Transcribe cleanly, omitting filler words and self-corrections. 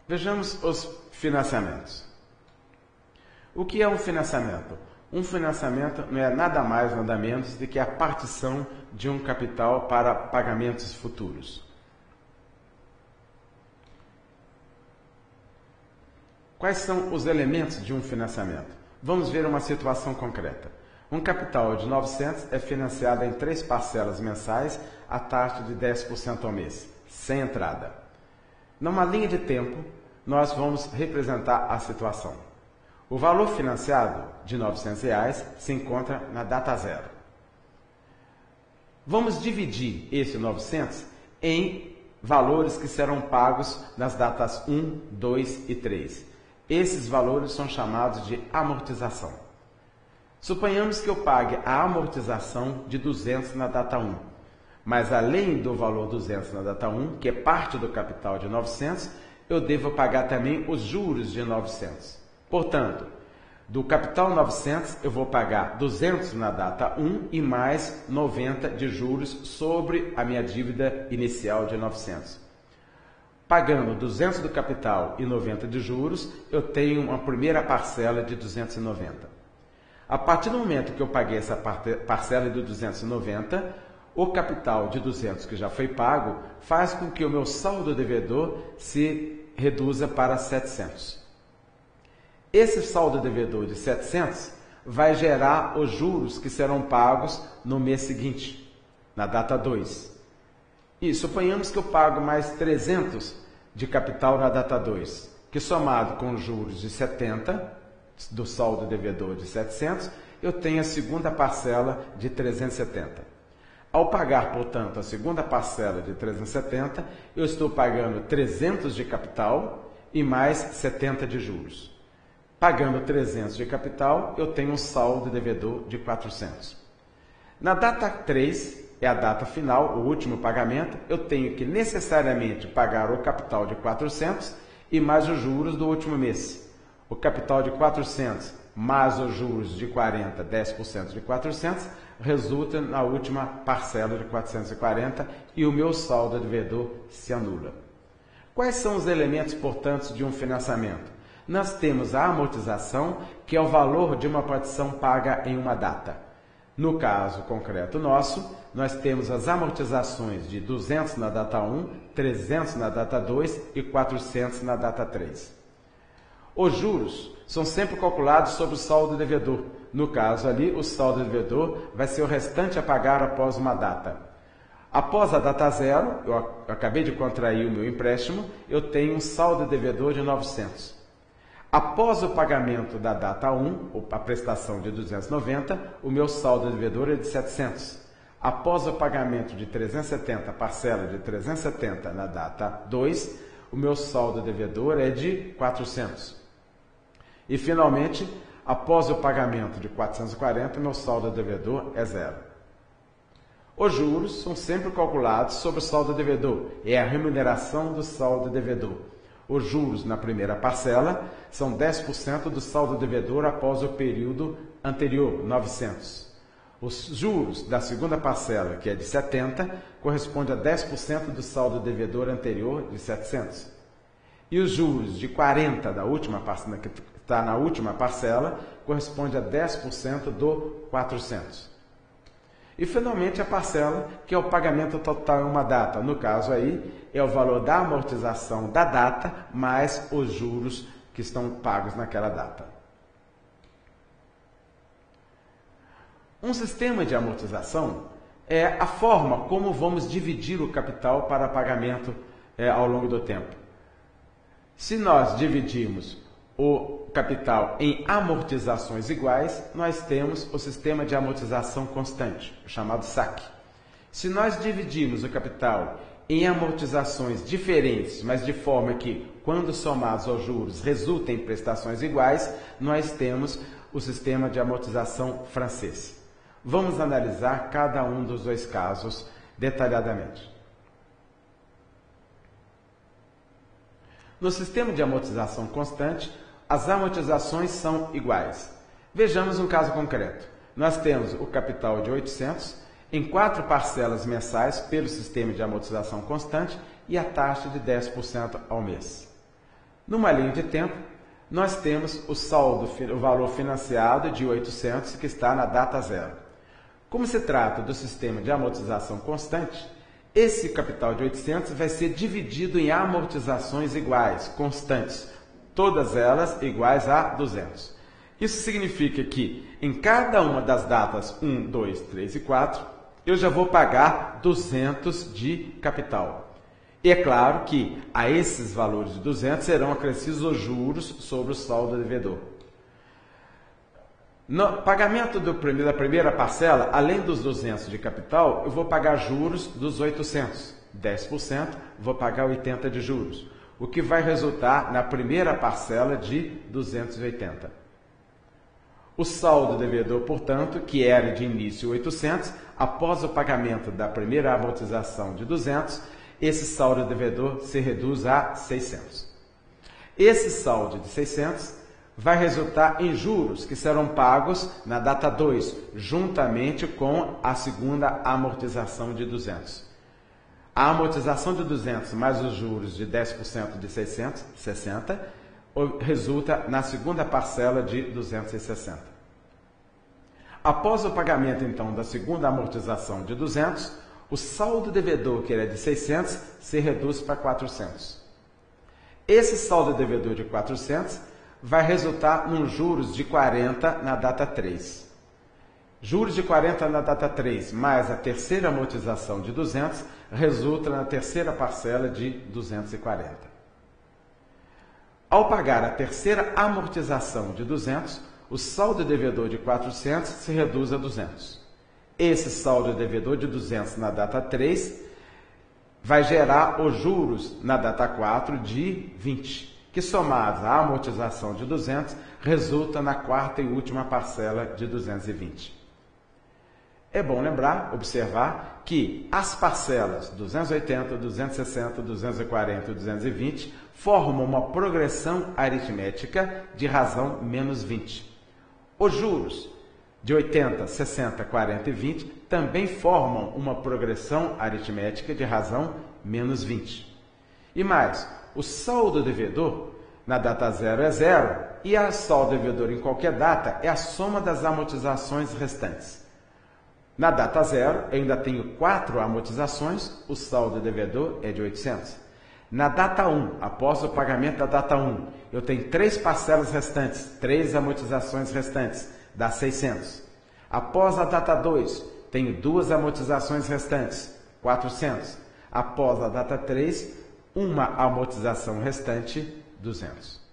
Vejamos os financiamentos. O que é um financiamento? Um financiamento não é nada mais, nada menos do que a partição de um capital para pagamentos futuros. Quais são os elementos de um financiamento? Vamos ver uma situação concreta. Um capital de 900 é financiado em 3 parcelas mensais à taxa de 10% ao mês, sem entrada. Numa linha de tempo, nós vamos representar a situação. O valor financiado de R$ 900 se encontra na data zero. Vamos dividir esse 900 em valores que serão pagos nas datas 1, 2 e 3. Esses valores são chamados de amortização. Suponhamos que eu pague a amortização de 200 na data 1, mas além do valor 200 na data 1, que é parte do capital de 900, eu devo pagar também os juros de 900. Portanto, do capital 900 eu vou pagar 200 na data 1 e mais 90 de juros sobre a minha dívida inicial de 900. Pagando 200 do capital e 90 de juros, eu tenho uma primeira parcela de 290. A partir do momento que eu paguei essa parcela de 290, o capital de 200 que já foi pago faz com que o meu saldo devedor se reduza para 700. Esse saldo devedor de 700 vai gerar os juros que serão pagos no mês seguinte, na data 2. E suponhamos que eu pago mais 300 de capital na data 2, que somado com os juros de 70, do saldo devedor de 700, eu tenho a segunda parcela de 370. Ao pagar, portanto, a segunda parcela de 370, eu estou pagando 300 de capital e mais 70 de juros. Pagando 300 de capital, eu tenho um saldo devedor de 400. Na data 3, é a data final, o último pagamento, eu tenho que necessariamente pagar o capital de 400 e mais os juros do último mês. O capital de 400 mais os juros de 40, 10% de 400, resulta na última parcela de 440 e o meu saldo devedor se anula. Quais são os elementos importantes de um financiamento? Nós temos a amortização, que é o valor de uma partição paga em uma data. No caso concreto nosso, nós temos as amortizações de 200 na data 1, 300 na data 2 e 400 na data 3. Os juros são sempre calculados sobre o saldo devedor. No caso ali, o saldo devedor vai ser o restante a pagar após uma data. Após a data zero, eu acabei de contrair o meu empréstimo, eu tenho um saldo devedor de 900. Após o pagamento da data 1, a prestação de 290, o meu saldo devedor é de 700. Após o pagamento de 370, parcela de 370 na data 2, o meu saldo devedor é de 400. E, finalmente, após o pagamento de 440, meu saldo devedor é zero. Os juros são sempre calculados sobre o saldo devedor, é a remuneração do saldo devedor. Os juros na primeira parcela são 10% do saldo devedor após o período anterior, 900. Os juros da segunda parcela, que é de 70, corresponde a 10% do saldo devedor anterior, de 700. E os juros de 40 da última parcela, que está na última parcela, corresponde a 10% do 400. E, finalmente, a parcela, que é o pagamento total em uma data. No caso aí, é o valor da amortização da data, mais os juros que estão pagos naquela data. Um sistema de amortização é a forma como vamos dividir o capital para pagamento ao longo do tempo. Se nós dividirmos o capital em amortizações iguais, nós temos o sistema de amortização constante, chamado SAC. Se nós dividirmos o capital em amortizações diferentes, mas de forma que, quando somados aos juros, resultem em prestações iguais, nós temos o sistema de amortização francês. Vamos analisar cada um dos dois casos detalhadamente. No sistema de amortização constante, as amortizações são iguais. Vejamos um caso concreto. Nós temos o capital de 800 em 4 parcelas mensais pelo sistema de amortização constante e a taxa de 10% ao mês. Numa linha de tempo, nós temos o saldo, o valor financiado de 800, que está na data zero. Como se trata do sistema de amortização constante, esse capital de 800 vai ser dividido em amortizações iguais, constantes, todas elas iguais a 200. Isso significa que em cada uma das datas 1, 2, 3 e 4, eu já vou pagar 200 de capital. E é claro que a esses valores de 200 serão acrescidos os juros sobre o saldo devedor. No pagamento da primeira parcela, além dos 200 de capital, eu vou pagar juros dos 800. 10%, vou pagar 80 de juros, o que vai resultar na primeira parcela de 280. O saldo devedor, portanto, que era de início 800, após o pagamento da primeira amortização de 200, esse saldo devedor se reduz a 600. Esse saldo de 600 vai resultar em juros que serão pagos na data 2, juntamente com a segunda amortização de 200. A amortização de 200 mais os juros de 10% de 600, 60, resulta na segunda parcela de 260. Após o pagamento, então, da segunda amortização de 200, o saldo devedor, que era de 600, se reduz para 400. Esse saldo devedor de 400 vai resultar nos juros de 40 na data 3. Juros de 40 na data 3 mais a terceira amortização de 200 resulta na terceira parcela de 240. Ao pagar a terceira amortização de 200, o saldo devedor de 400 se reduz a 200. Esse saldo devedor de 200 na data 3 vai gerar os juros na data 4 de 20. Que somados à amortização de 200, resulta na quarta e última parcela de 220. É bom lembrar, observar, que as parcelas 280, 260, 240 e 220 formam uma progressão aritmética de razão menos 20. Os juros de 80, 60, 40 e 20 também formam uma progressão aritmética de razão menos 20. E mais, o saldo devedor na data 0 é 0 e o saldo devedor em qualquer data é a soma das amortizações restantes. Na data 0, eu ainda tenho 4 amortizações, o saldo devedor é de 800. Na data 1, após o pagamento da data 1, eu tenho 3 parcelas restantes, 3 amortizações restantes, dá 600. Após a data 2, tenho 2 amortizações restantes, 400. Após a data 3, uma amortização restante, 200.